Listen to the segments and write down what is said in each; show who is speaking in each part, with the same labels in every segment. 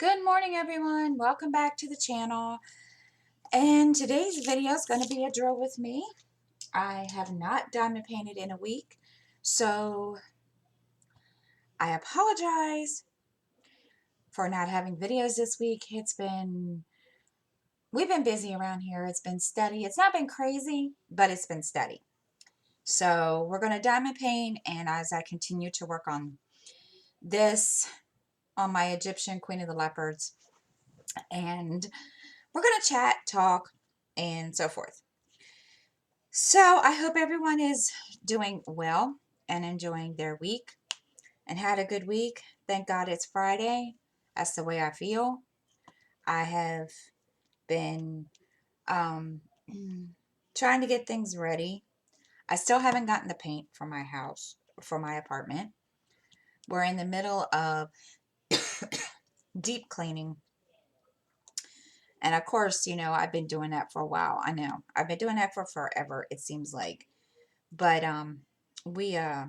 Speaker 1: Good morning, everyone. Welcome back to the channel. And today's video is going to be a drill with me. I have not diamond painted in a week, so I apologize for not having videos this week. We've been busy around here. It's been steady. It's not been crazy, but it's been steady. So we're going to diamond paint, and as I continue to work on this, on my Egyptian Queen of the Leopards, and we're going to chat, talk, and so forth. So I hope everyone is doing well and enjoying their week and had a good week. Thank God it's Friday. That's the way I feel. I have been um, trying to get things ready. I still haven't gotten the paint for my house, for my apartment. We're in the middle of deep cleaning. And of course, I've been doing that for a while. I know. I've been doing that for forever, it seems like. But we I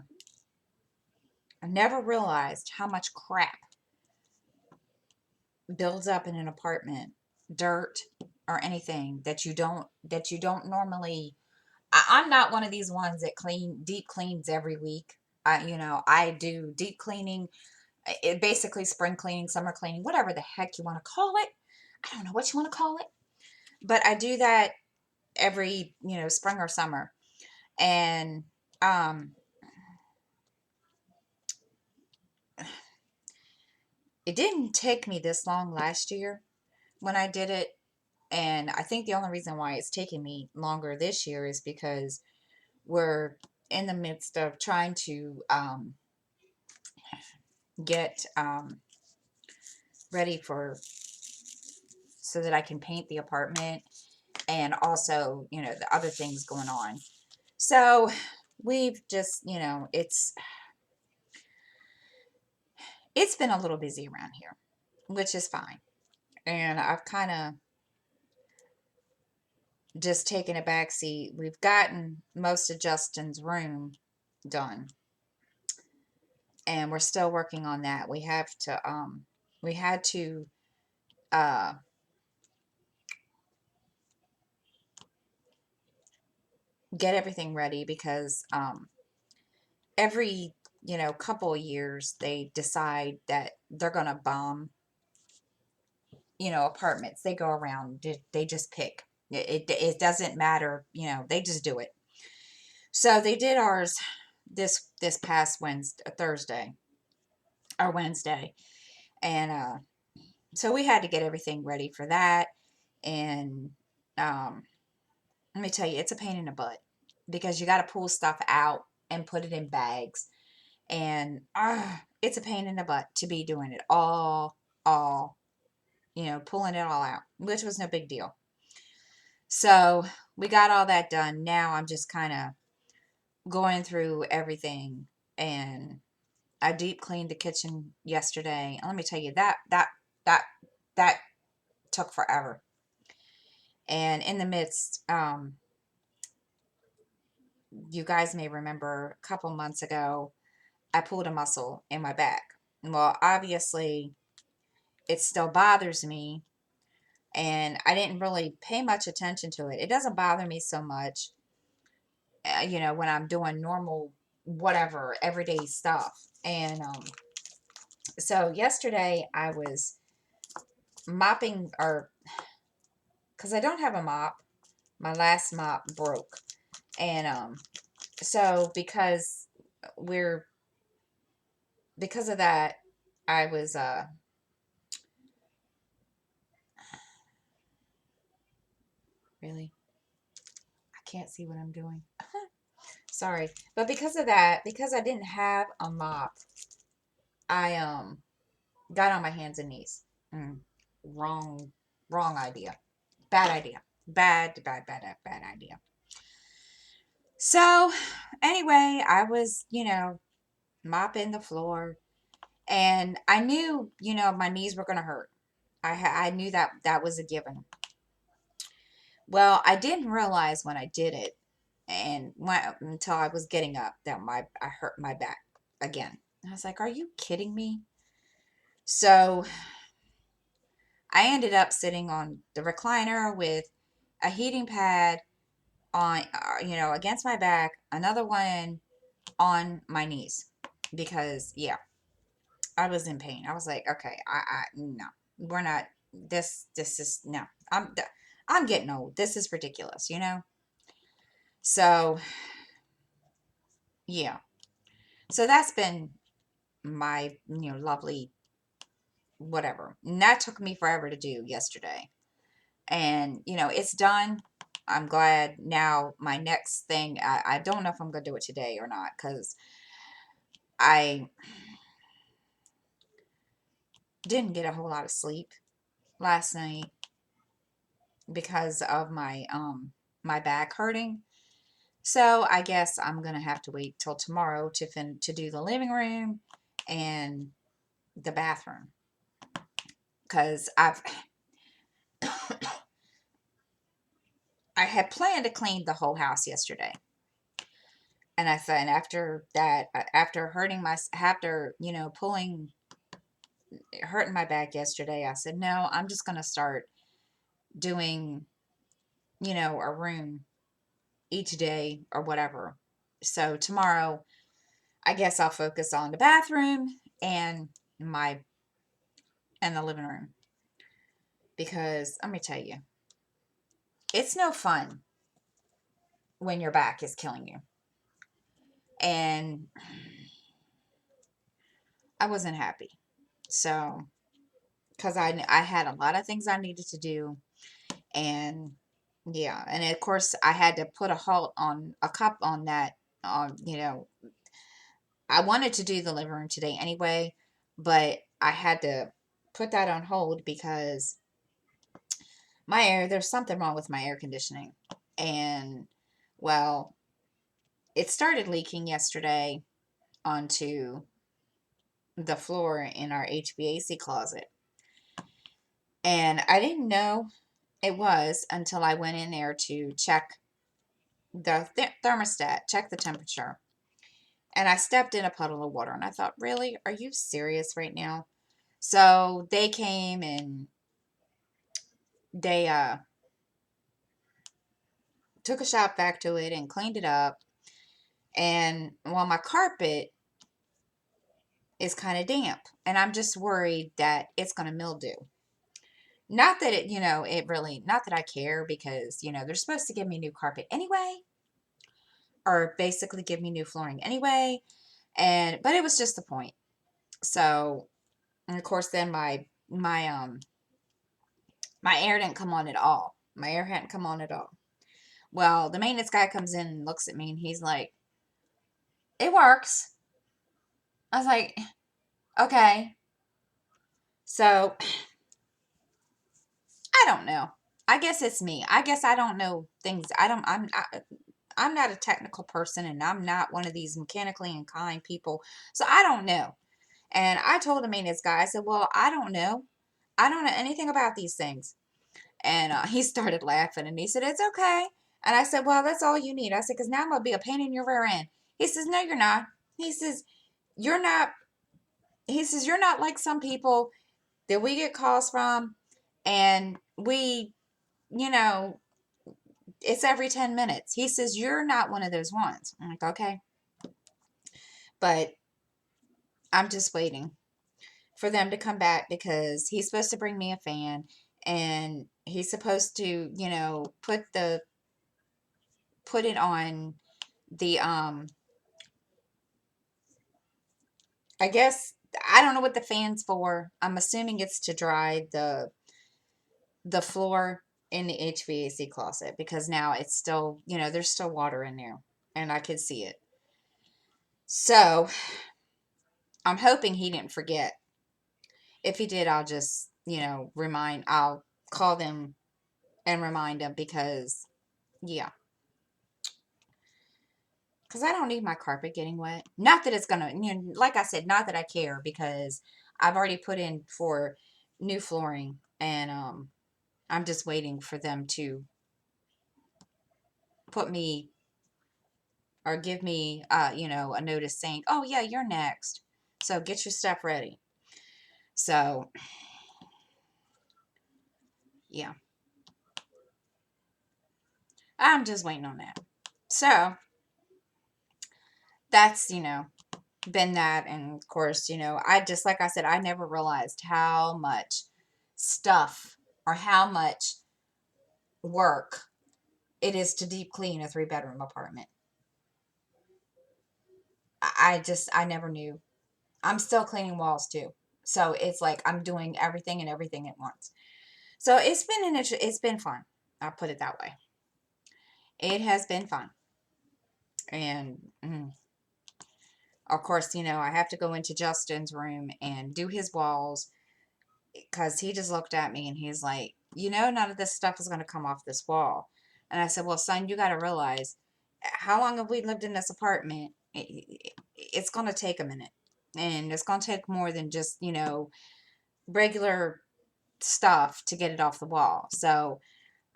Speaker 1: never realized how much crap builds up in an apartment, dirt or anything that you don't normally. I'm not one of these ones that deep cleans every week. I do deep cleaning, it basically spring cleaning, summer cleaning, whatever the heck you want to call it. I don't know what you want to call it, but I do that every, spring or summer. And um it didn't take me this long last year when I did it. And I think the only reason why it's taking me longer this year is because we're in the midst of trying to get ready so that I can paint the apartment, and also, the other things going on. So we've just, it's been a little busy around here, which is fine. And I've kind of just taken a back seat. We've gotten most of Justin's room done, and we're still working on that. We had to uh get everything ready because every couple of years they decide that they're gonna bomb apartments. They go around, they just pick it doesn't matter, they just do it. So they did ours this past Thursday or Wednesday, and so we had to get everything ready for that. And um let me tell you, it's a pain in the butt because you got to pull stuff out and put it in bags, and it's a pain in the butt to be doing it all, pulling it all out, which was no big deal. So we got all that done. Now I'm just kind of going through everything, and I deep cleaned the kitchen yesterday. And let me tell you, that that took forever. And in the midst, you guys may remember a couple months ago, I pulled a muscle in my back. Well, obviously, it still bothers me, and I didn't really pay much attention to it. It doesn't bother me so much, when I'm doing normal, whatever, everyday stuff. And so yesterday I was mopping, or because I don't have a mop, my last mop broke, and so we're because of that, I was really, I can't see what I'm doing. Sorry. But because of that, because I didn't have a mop, I got on my hands and knees. Mm, wrong wrong idea. Bad idea. Bad idea. So anyway, I was, mopping the floor, and I knew, my knees were going to hurt. I knew that was a given. Well, I didn't realize when I did it, and until I was getting up, that I hurt my back again. I was like, "Are you kidding me?" So I ended up sitting on the recliner with a heating pad on, against my back, another one on my knees because, yeah, I was in pain. I was like, okay, no, we're not, this is, no, I'm getting old. This is ridiculous, you know? So, yeah. So that's been my, lovely whatever. And that took me forever to do yesterday. And, it's done. I'm glad. Now my next thing, I don't know if I'm going to do it today or not because I didn't get a whole lot of sleep last night because of my back hurting. So I guess I'm gonna have to wait till tomorrow to do the living room and the bathroom because I had planned to clean the whole house yesterday. And I said, and after that, after hurting my back yesterday, I said, no, I'm just gonna start doing, a room each day or whatever. So tomorrow, I guess I'll focus on the bathroom and my and the living room because let me tell you, it's no fun when your back is killing you. And I wasn't happy. So, because I had a lot of things I needed to do, and yeah, and of course I had to put a halt on a cup on that. I wanted to do the living room today anyway, but I had to put that on hold because there's something wrong with my air conditioning. And well, it started leaking yesterday onto the floor in our HVAC closet. And I didn't know it was until I went in there to check the thermostat, check the temperature. And I stepped in a puddle of water and I thought, really? Are you serious right now? So they came and they took a shot back to it and cleaned it up. And well, my carpet is kind of damp and I'm just worried that it's going to mildew. Not that not that I care because, they're supposed to give me new carpet anyway, or basically give me new flooring anyway. But it was just the point. So, and of course, then my air didn't come on at all. My air hadn't come on at all. Well, the maintenance guy comes in and looks at me and he's like, it works. I was like, okay. So, I don't know. I guess it's me. I guess I don't know things. I'm not a technical person and I'm not one of these mechanically inclined people. So I don't know. And I told the maintenance guy, I said, well, I don't know. I don't know anything about these things. And he started laughing and he said, it's okay. And I said, well, that's all you need. I said, because now I'm going to be a pain in your rear end. He says, no, you're not. He says, you're not. He says, you're not like some people that we get calls from and you know, it's every 10 minutes. He says, you're not one of those ones. I'm like, okay. But I'm just waiting for them to come back because he's supposed to bring me a fan and he's supposed to, put it on the I guess I don't know what the fan's for. I'm assuming it's to dry the floor in the HVAC closet because now it's still, there's still water in there and I could see it. So, I'm hoping he didn't forget. If he did, I'll just, I'll call them and remind them because, yeah. Because I don't need my carpet getting wet. Not that it's going to, like I said, not that I care because I've already put in for new flooring and I'm just waiting for them to put me or give me, a notice saying, oh, yeah, you're next. So get your stuff ready. So yeah, I'm just waiting on that. So that's, been that. And of course, I just, like I said, I never realized how much stuff or how much work it is to deep clean a 3-bedroom apartment. I never knew. I'm still cleaning walls too. So it's like I'm doing everything and everything at once. So it's been fun. I'll put it that way. It has been fun. And of course, I have to go into Justin's room and do his walls because he just looked at me and he's like, none of this stuff is going to come off this wall. And I said, well, son, you got to realize how long have we lived in this apartment? It's going to take a minute. And it's going to take more than just, regular stuff to get it off the wall. So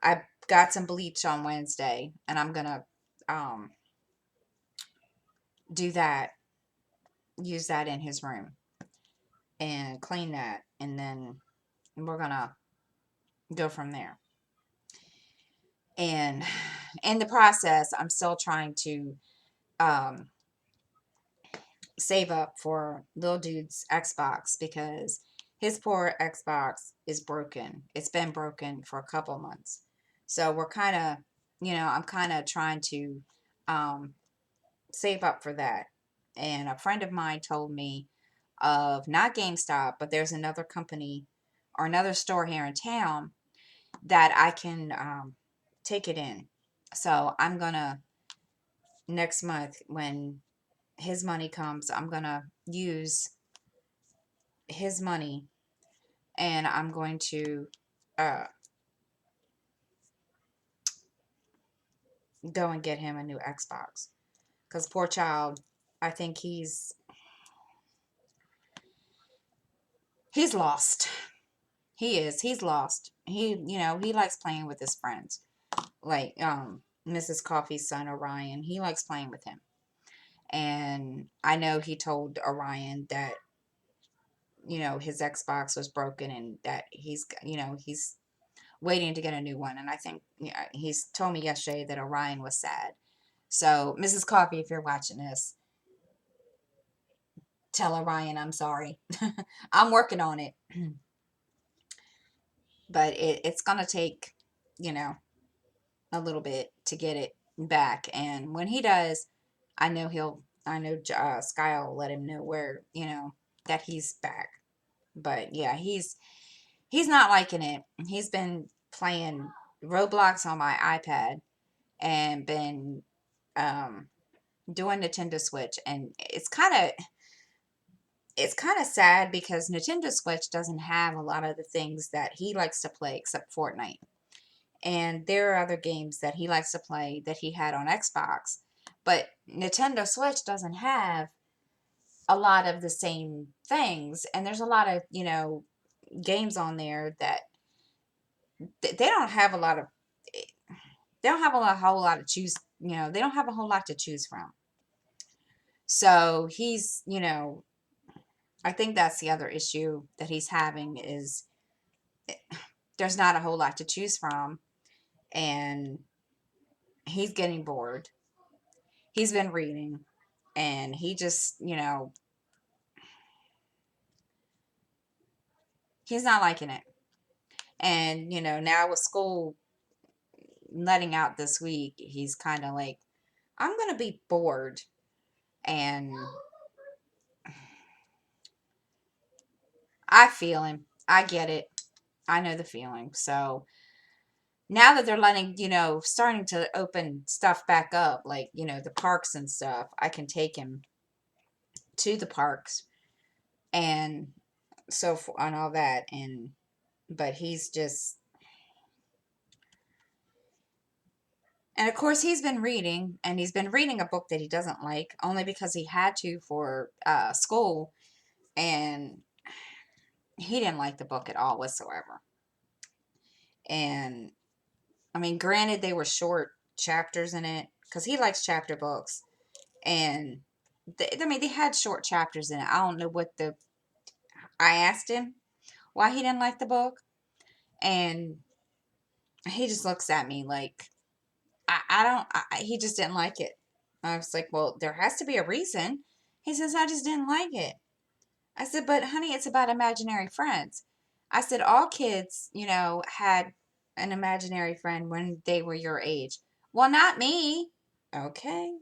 Speaker 1: I got some bleach on Wednesday and I'm going to um, do that, use that in his room and clean that. And then we're going to go from there. And in the process, I'm still trying to um, save up for little dude's Xbox because his poor Xbox is broken. It's been broken for a couple months. So we're kind of, I'm kind of trying to um, save up for that. And a friend of mine told me of not GameStop, but there's another company or another store here in town that I can take it in. So I'm gonna next month when his money comes, I'm gonna use his money and I'm going to uh, go and get him a new Xbox. Cause poor child, I think he's lost. He is. He's lost. He likes playing with his friends. Like Mrs. Coffee's son Orion, he likes playing with him. And I know he told Orion that his Xbox was broken and that he's waiting to get a new one. And I think he's told me yesterday that Orion was sad. So Mrs. Coffee, if you're watching this, tell Orion I'm sorry. I'm working on it, but it's gonna take you know a little bit to get it back. And when he does, I know Sky will let him know where that he's back. But yeah, he's not liking it. He's been playing Roblox on my iPad and been um, doing Nintendo Switch, and it's kind of sad because Nintendo Switch doesn't have a lot of the things that he likes to play except Fortnite. And there are other games that he likes to play that he had on Xbox, but Nintendo Switch doesn't have a lot of the same things. And there's a lot of games on there that they don't have a lot of they don't have whole lot to choose. They don't have a whole lot to choose from. So he's, I think that's the other issue that he's having is there's not a whole lot to choose from, and he's getting bored. He's been reading, and he just, he's not liking it. And now with school letting out this week, he's kind of like, I'm gonna be bored, and I feel him. I get it. I know the feeling. So now that they're letting, starting to open stuff back up, like, the parks and stuff, I can take him to the parks and so for and all that. And, but he's just, and of course he's been reading and he's been reading a book that he doesn't like only because he had to for school. And he didn't like the book at all whatsoever. And I mean, granted, they were short chapters in it because he likes chapter books. And I mean, they had short chapters in it. I don't know I asked him why he didn't like the book. And He just looks at me like, I don't, he just didn't like it. I was like, well, there has to be a reason. He says, I just didn't like it. I said, but honey, it's about imaginary friends. I said, all kids, had an imaginary friend when they were your age. Well, not me. Okay,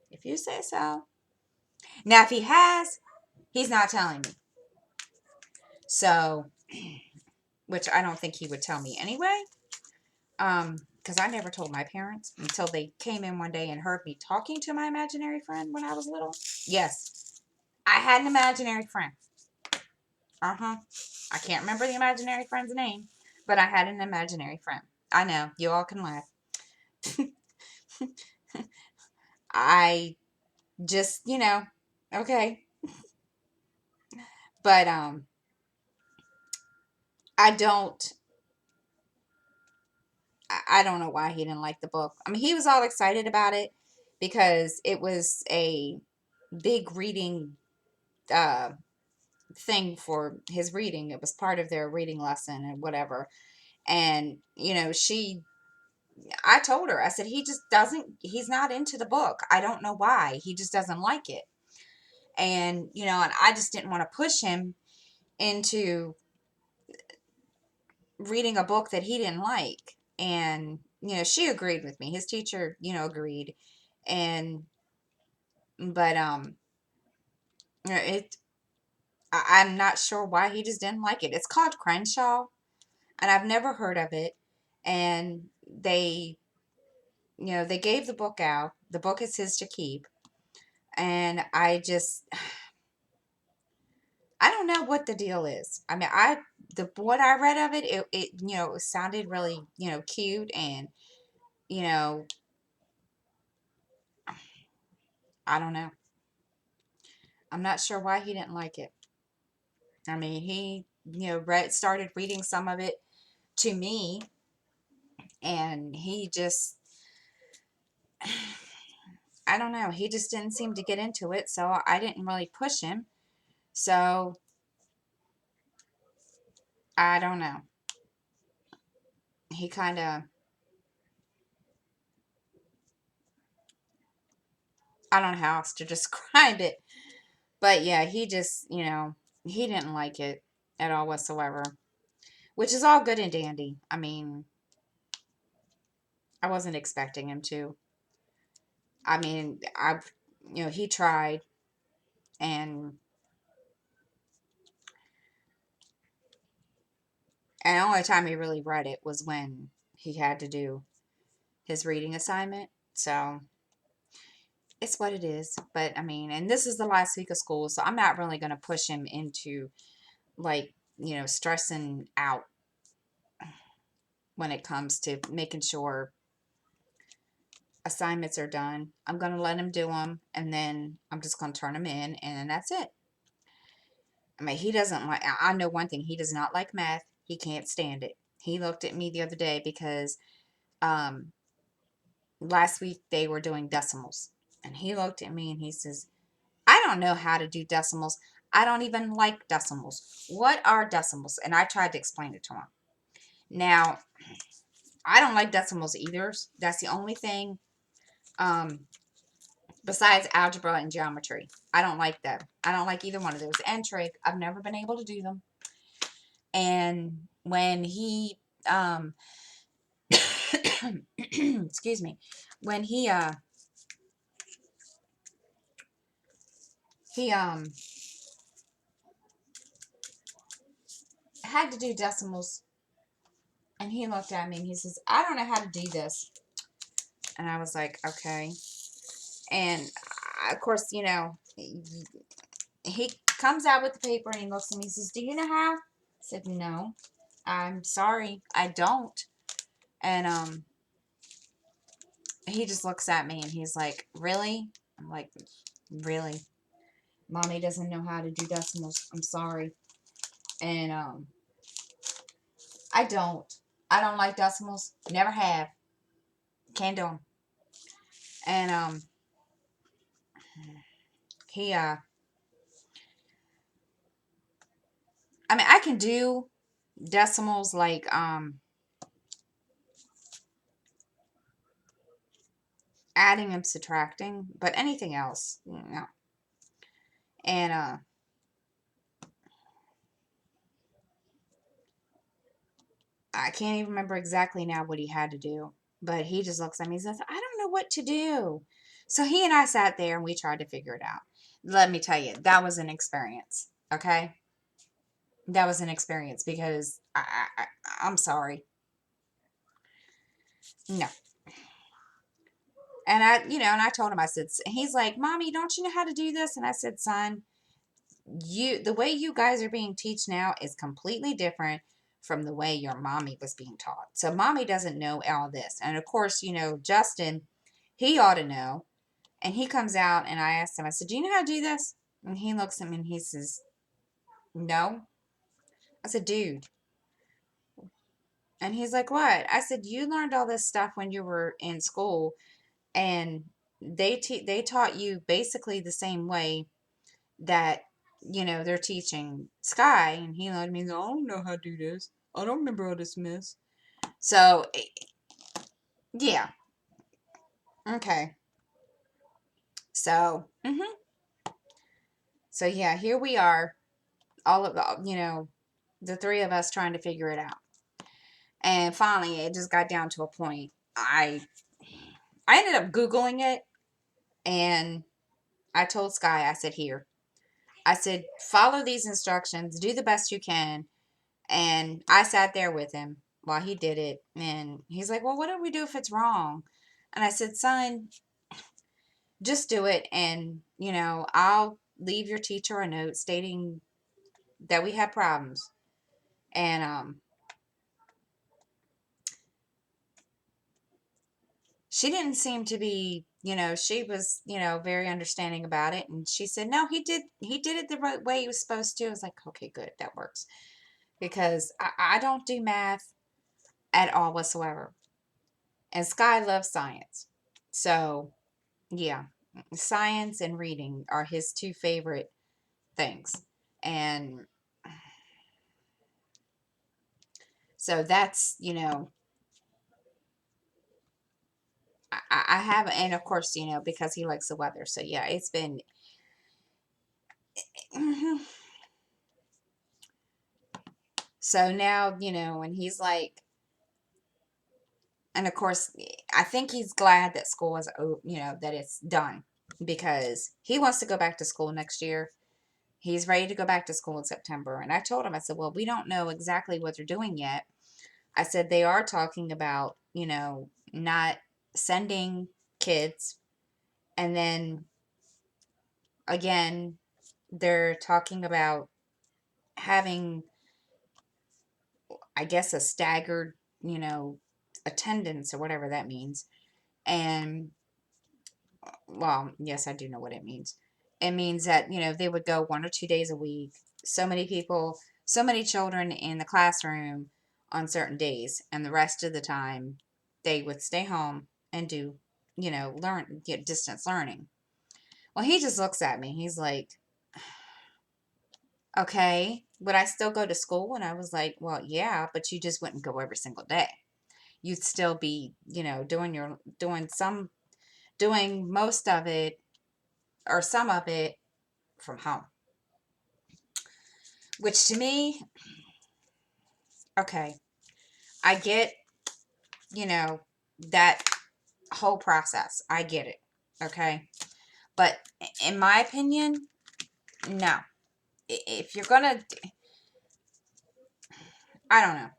Speaker 1: if you say so. Now, if he has, he's not telling me. So, which I don't think he would tell me anyway. Because I never told my parents until they came in one day and heard me talking to my imaginary friend when I was little. Yes, I had an imaginary friend. Uh-huh. I can't remember the imaginary friend's name, but I had an imaginary friend. I know, you all can laugh. I just, okay. But I don't I don't know why he didn't like the book. I mean, he was all excited about it because it was a big reading uh thing for his reading. It was part of their reading lesson and whatever. And, I told her, I said, he's not into the book. I don't know why. He just doesn't like it. And I just didn't want to push him into reading a book that he didn't like. And, she agreed with me. His teacher, agreed. And, but, it, I'm not sure why he just didn't like it. It's called Crenshaw, and I've never heard of it. And they gave the book out. The book is his to keep. And I don't know what the deal is. I mean, what I read of it sounded really, cute, and, you know, I don't know. I'm not sure why he didn't like it. I mean, he, started reading some of it to me, and he just, I don't know. He just didn't seem to get into it, so I didn't really push him. So I don't know. He kind of, I don't know how else to describe it. But yeah, he just, he didn't like it at all whatsoever, which is all good and dandy. I mean, I wasn't expecting him to. I mean, he tried, and the only time he really read it was when he had to do his reading assignment. So it's what it is. But I mean, and this is the last week of school, so I'm not really going to push him into, like, stressing out when it comes to making sure assignments are done. I'm going to let him do them, and then I'm just going to turn them in, and then that's it. I mean, he doesn't like, I know one thing, he does not like math. He can't stand it. He looked at me the other day because um, last week they were doing decimals, and he looked at me and he says, I don't know how to do decimals. I don't even like decimals. What are decimals? And I tried to explain it to him. Now, I don't like decimals either. That's the only thing. Um, Besides algebra and geometry. I don't like them. I don't like either one of those. And trig, I've never been able to do them. And when he, excuse me, when he had to do decimals, and he looked at me and he says, I don't know how to do this. And I was like, okay. And of course, he comes out with the paper and he looks at me and says, do you know how? I said, no, I'm sorry, I don't. And he just looks at me and he's like, really? I'm like, really? Mommy doesn't know how to do decimals. I'm sorry. And I don't. I don't like decimals. Never have. Can't do them. And he I mean, I can do decimals like adding and subtracting, but anything else, no. And I can't even remember exactly now what he had to do, but he just looks at me and says, I don't know what to do. So he and I sat there and we tried to figure it out. Let me tell you, that was an experience. Okay. That was an experience because I'm sorry. No. And I told him, I said, he's like, Mommy, don't you know how to do this? And I said, son, the way you guys are being taught now is completely different from the way your mommy was being taught. So mommy doesn't know all this. And of course, Justin, he ought to know. And he comes out and I asked him, I said, do you know how to do this? And he looks at me and he says, no. I said, dude. And he's like, what? I said, you learned all this stuff when you were in school and they taught you basically the same way that they're teaching Sky, and he let me go, I don't know how to do this. I don't remember all this mess. So yeah, okay. So so yeah, here we are, all of the three of us trying to figure it out, and finally it just got down to a point. I ended up Googling it, and I told Sky, I said, here, I said, follow these instructions, do the best you can. And I sat there with him while he did it. And he's like, well, what do we do if it's wrong? And I said, son, just do it. And, I'll leave your teacher a note stating that we had problems. And she didn't seem to be, she was, very understanding about it. And she said, no, he did it the right way he was supposed to. I was like, okay, good, that works. Because I don't do math at all whatsoever. And Sky loves science. So, yeah, science and reading are his two favorite things. And so that's, I have, and of course, because he likes the weather. So, yeah, it's been, so now, and he's like, and of course, I think he's glad that school is, that it's done because he wants to go back to school next year. He's ready to go back to school in September. And I told him, I said, well, we don't know exactly what they're doing yet. I said, they are talking about, not sending kids. And then again, they're talking about having, I guess, a staggered, attendance or whatever that means. And well, yes, I do know what it means. It means that, they would go 1 or 2 days a week, so many people, so many children in the classroom on certain days, and the rest of the time they would stay home and do, get distance learning. Well, he just looks at me. He's like, okay, would I still go to school? And I was like, well, yeah, but you just wouldn't go every single day. You'd still be, doing most of it or some of it from home. Which to me, okay, I get, you know, that whole process. I get it. Okay. But in my opinion, no. If you're going to, I don't know.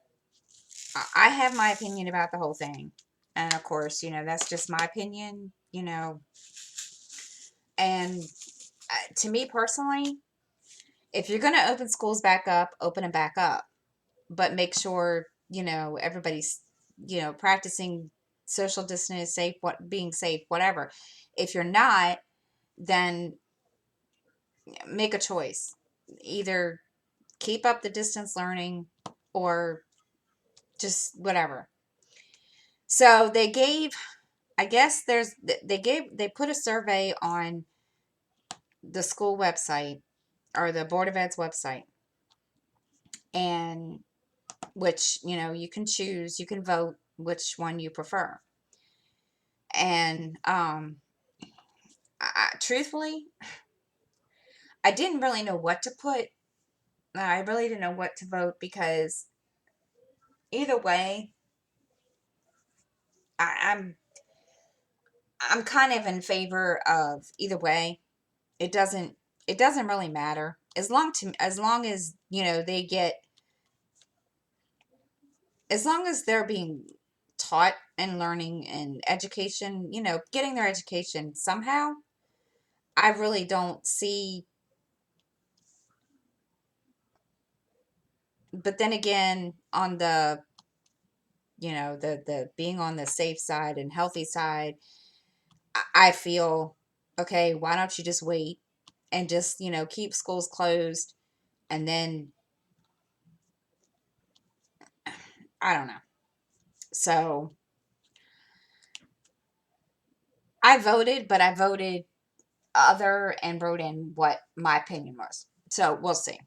Speaker 1: I have my opinion about the whole thing. And of course, that's just my opinion, And to me personally, if you're going to open schools back up, open them back up. But make sure, everybody's, practicing social distance, safe, being safe, whatever. If you're not, then make a choice. Either keep up the distance learning or just whatever. So they gave, I guess they put a survey on the school website or the Board of Ed's website, and which, you can choose, you can vote which one you prefer. And truthfully, I didn't really know what to put. I really didn't know what to vote because either way, I'm kind of in favor of either way. It doesn't really matter as long as they get, as long as they're being taught and learning and education, getting their education somehow. I really don't see. But then again, on the the being on the safe side and healthy side, I feel, okay, why don't you just wait and just keep schools closed, and then I don't know. So I voted, but I voted other and wrote in what my opinion was. So we'll see.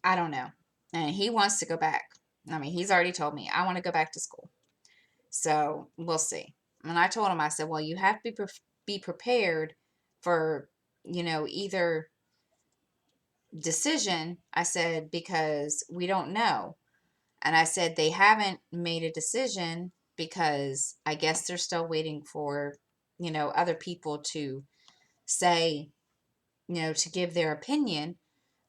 Speaker 1: I don't know. And he wants to go back. I mean, he's already told me, I want to go back to school. So we'll see. And I told him, I said, well, you have to be prepared for, either decision. I said, because we don't know. And I said, they haven't made a decision because I guess they're still waiting for, other people to say, to give their opinion.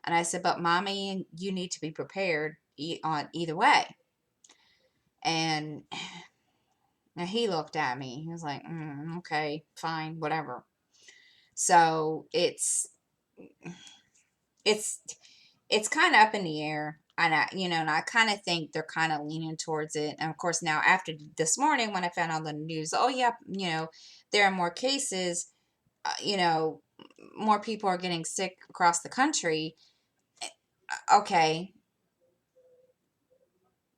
Speaker 1: And I said, but mommy, you need to be prepared on either way. And he looked at me. He was like, okay, fine, whatever. So it's it's kind of up in the air. And I kind of think they're kind of leaning towards it. And of course, now after this morning, when I found out the news, oh yeah, there are more cases, more people are getting sick across the country. Okay.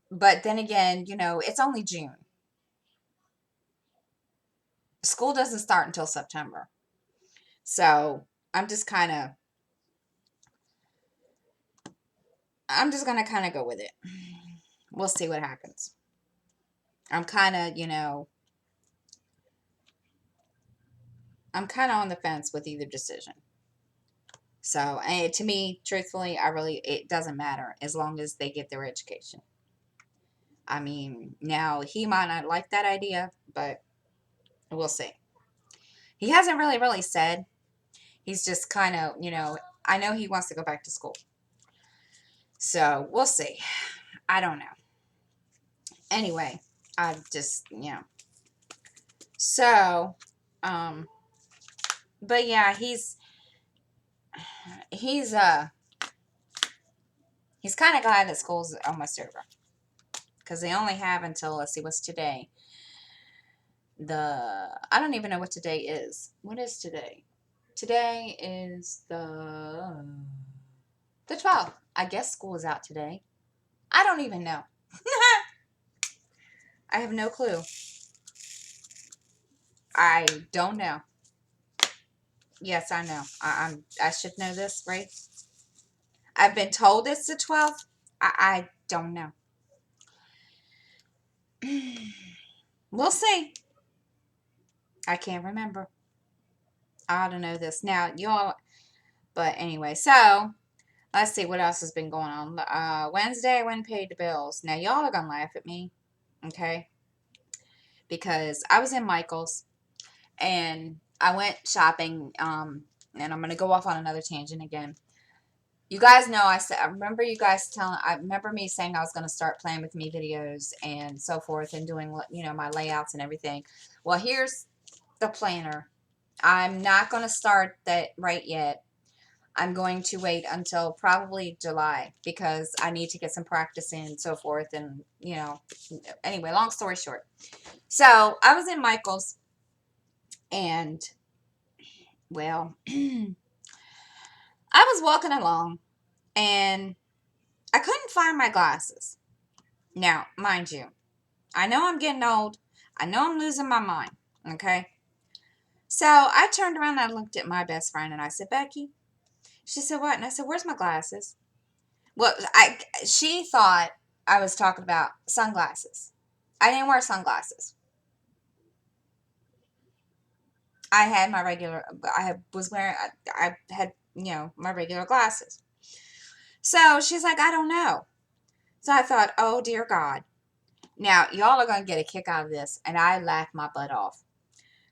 Speaker 1: But then again, it's only June. School doesn't start until September. So I'm just kind of, I'm just going to kind of go with it. We'll see what happens. I'm kind of, I'm kind of on the fence with either decision. So, and to me, truthfully, it doesn't matter as long as they get their education. I mean, now he might not like that idea, but we'll see. He hasn't really said. He's just kind of, I know he wants to go back to school. So we'll see. I don't know. Anyway, I just, So, um, but yeah, he's uh he's kind of glad that school's almost over because they only have until, let's see, what's today? I don't even know what today is. What is today? Today is the 12th. I guess school is out today. I don't even know. I have no clue. I don't know. Yes, I know. I should know this, right? I've been told it's the 12th. I don't know. We'll see. I can't remember. I ought to know this. Now, y'all, but anyway, so let's see what else has been going on. Wednesday, I went and paid the bills. Now, y'all are going to laugh at me, okay? Because I was in Michael's and I went shopping, and I'm going to go off on another tangent again. You guys know, I remember you guys I remember me saying I was going to start playing with me videos and so forth and doing, my layouts and everything. Well, here's the planner. I'm not going to start that right yet. I'm going to wait until probably July because I need to get some practice in and so forth. And, anyway, long story short. So I was in Michael's and, well, I was walking along and I couldn't find my glasses. Now, mind you, I know I'm getting old. I know I'm losing my mind. Okay. So I turned around and I looked at my best friend and I said, Becky. She said, what? And I said, where's my glasses? Well, she thought I was talking about sunglasses. I didn't wear sunglasses. I had my regular, was wearing, I had, my regular glasses. So she's like, I don't know. So I thought, oh dear God. Now, y'all are going to get a kick out of this. And I laughed my butt off.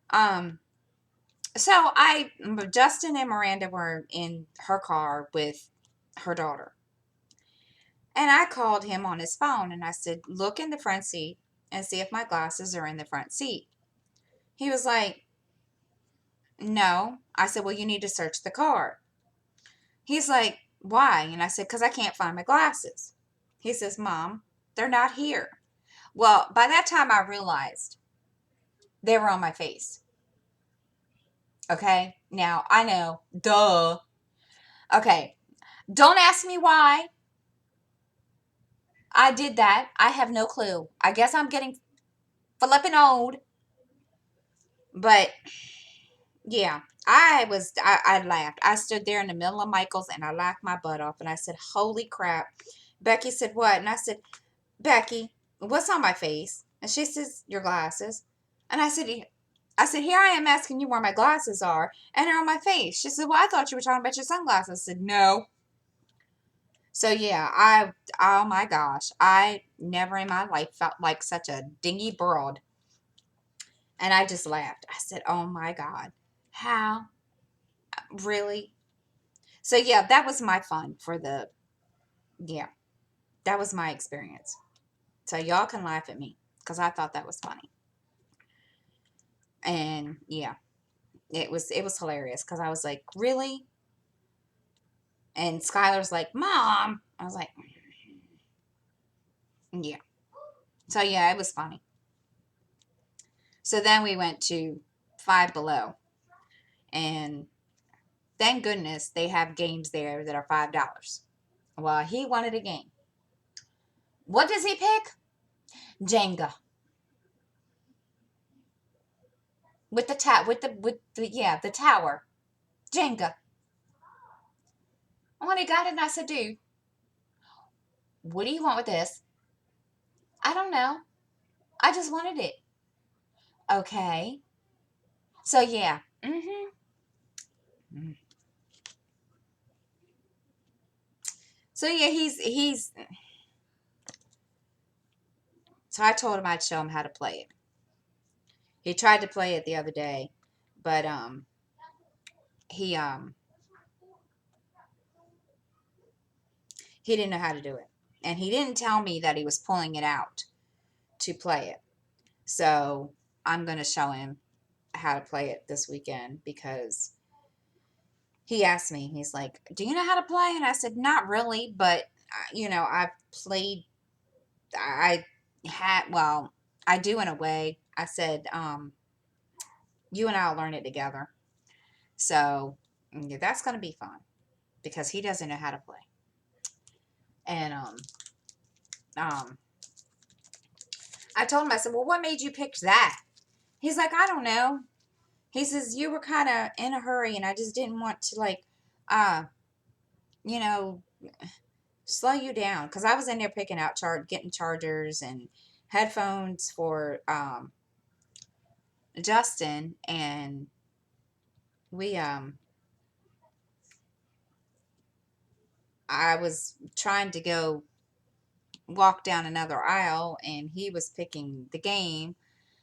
Speaker 1: Um, so Justin and Miranda were in her car with her daughter. And I called him on his phone and I said, look in the front seat and see if my glasses are in the front seat. He was like, no. I said, well, you need to search the car. He's like, why? And I said, because I can't find my glasses. He says, Mom, they're not here. Well, by that time I realized they were on my face. Okay. Now I know, duh. Okay. Don't ask me why I did that. I have no clue. I guess I'm getting flipping old. But yeah, I laughed. I stood there in the middle of Michael's and I laughed my butt off. And I said, holy crap. Becky said, what? And I said, Becky, what's on my face? And she says, your glasses. And I said, here I am asking you where my glasses are, and they're on my face. She said, well, I thought you were talking about your sunglasses. I said, no. So yeah, oh my gosh, I never in my life felt like such a dingy broad. And I just laughed. I said, oh my God, how? Really? So yeah, that was my fun yeah, that was my experience. So y'all can laugh at me because I thought that was funny. And yeah, it was hilarious because I was like, really? And Skylar's like, Mom. I was like, yeah. So yeah, it was funny. So then we went to Five Below, and thank goodness they have games there that are $5. Well, he wanted a game. What does he pick? Jenga. The tower. Jenga. And when he got it, and I said, dude, what do you want with this? I don't know. I just wanted it. Okay. So yeah. So yeah, he's so I told him I'd show him how to play it. He tried to play it the other day, but he he didn't know how to do it. And he didn't tell me that he was pulling it out to play it. So I'm going to show him how to play it this weekend because he asked me, he's like, do you know how to play? And I said, not really, but I've played, I well, I do in a way. I said, you and I'll learn it together. So yeah, that's going to be fun because he doesn't know how to play. And um, I told him, I said, well, what made you pick that? He's like, I don't know. He says, you were kind of in a hurry and I just didn't want to uh, you know, slow you down. Because I was in there picking out, getting chargers and headphones for Justin. And we, I was trying to go walk down another aisle and he was picking the game.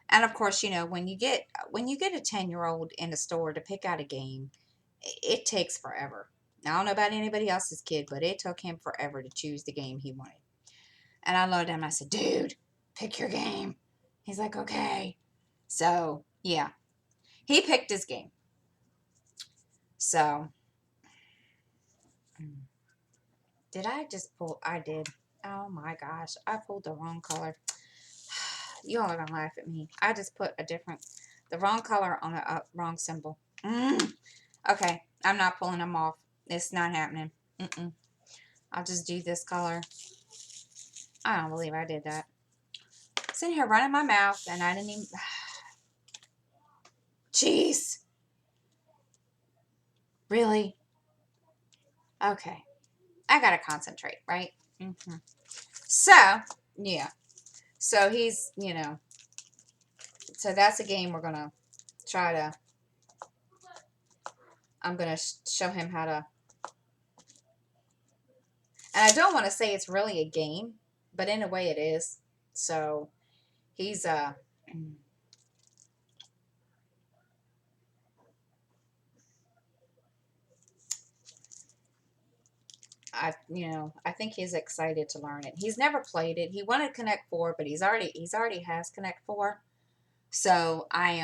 Speaker 1: And of course, when you get a 10-year-old in a store to pick out a game, it takes forever. I don't know about anybody else's kid, but it took him forever to choose the game he wanted. And I looked at him and I said, dude, pick your game. He's like, okay. So, yeah, he picked his game. So, did I just pull? I did. Oh my gosh, I pulled the wrong color. You all are going to laugh at me. I just put the wrong color on the wrong symbol. Okay, I'm not pulling them off. It's not happening. I'll just do this color. I don't believe I did that. Sitting here running my mouth and I didn't even... Jeez. Really? Okay. I gotta concentrate, right? So, yeah. So he's, so that's a game we're gonna try to I'm going to show him how to, and I don't want to say it's really a game, but in a way it is. So he's, I think he's excited to learn it. He's never played it. He wanted Connect Four, but he's already has Connect Four. So I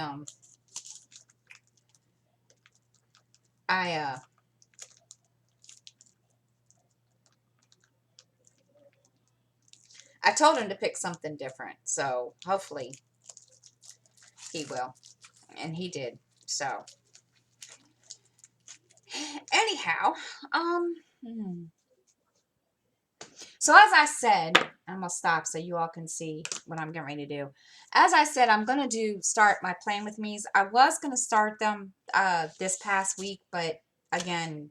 Speaker 1: I told him to pick something different. So hopefully he will, and he did. So anyhow, hmm. So as I said, I'm gonna stop so you all can see what I'm getting ready to do. As I said, I'm gonna start my Playing With Me's. I was gonna start them this past week, but again,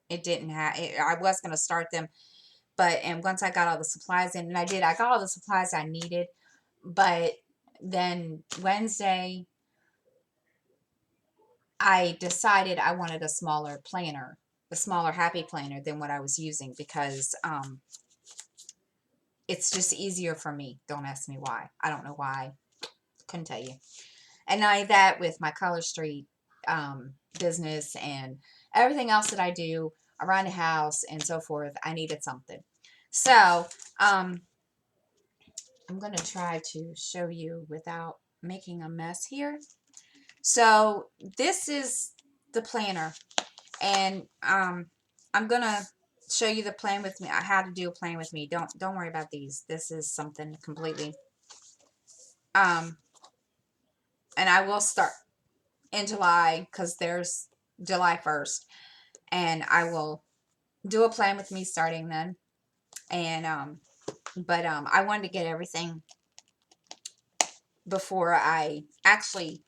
Speaker 1: it didn't have. I was gonna start them, and once I got all the supplies in, and I did, I got all the supplies I needed. But then Wednesday, I decided I wanted a smaller planner, a smaller happy planner than what I was using because it's just easier for me. Don't ask me why. I don't know why. Couldn't tell you. And not only that, with my Color Street business and everything else that I do around the house and so forth, I needed something. So I'm going to try to show you without making a mess here. So this is the planner, and I'm going to show you the Plan With Me, how to do a Plan With Me. Don't worry about these. This is something completely and I will start in July because there's July 1st, and I will do a Plan With Me starting then. And but I wanted to get everything before I actually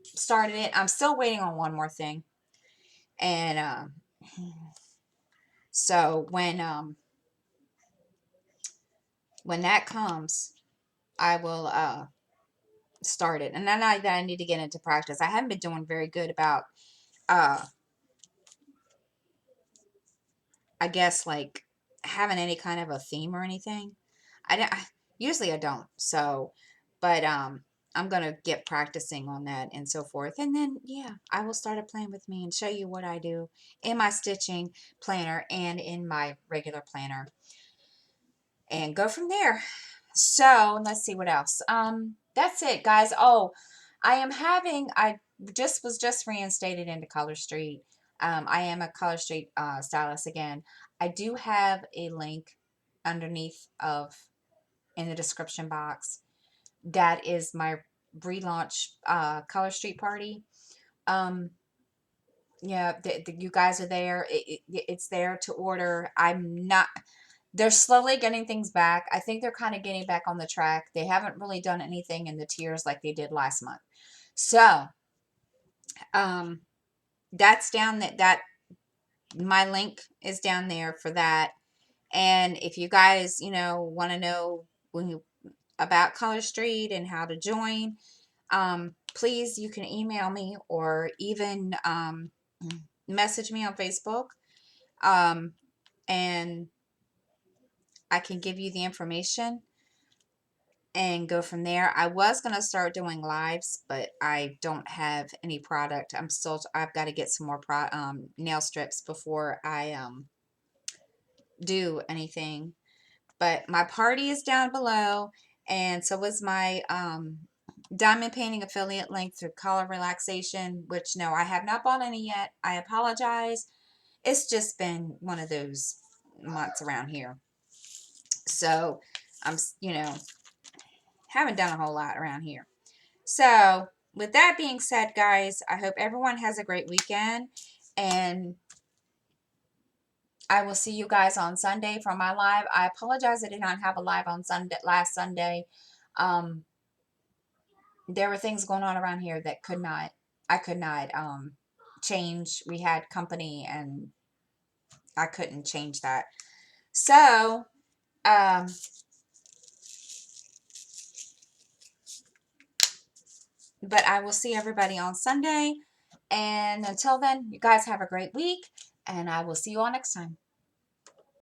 Speaker 1: started it. I'm still waiting on one more thing, and so when that comes, I will start it. And then that I need to get into practice. I haven't been doing very good about uh I guess like having any kind of a theme or anything. Usually I don't. So, but I'm gonna get practicing on that and so forth. And then yeah, I will start a Plan With Me and show you what I do in my stitching planner and in my regular planner and go from there. So let's see what else. That's it, guys. Oh, I was just reinstated into Color Street. I am a Color Street stylist again. I do have a link underneath of in the description box. That is my relaunch Color Street party. Um, yeah, you guys are there. It's there to order. I'm not. They're slowly getting things back. I think they're kind of getting back on the track. They haven't really done anything in the tiers like they did last month. So, um, that's down that my link is down there for that. And if you guys, want to know about Color Street and how to join, please, you can email me or even message me on Facebook. And I can give you the information and go from there. I was going to start doing lives, but I don't have any product. I've got to get some more nail strips before I do anything. But my party is down below, and so was my diamond painting affiliate link through Color Relaxation, which no, I have not bought any yet. I apologize. It's just been one of those months around here. So I'm, haven't done a whole lot around here. So with that being said, guys, I hope everyone has a great weekend, and I will see you guys on Sunday for my live. I apologize I did not have a live on Sunday last Sunday. Um, there were things going on around here that I could not change. We had company and I couldn't change that. So um But I will see everybody on Sunday. And until then, you guys have a great week, and I will see you all next time.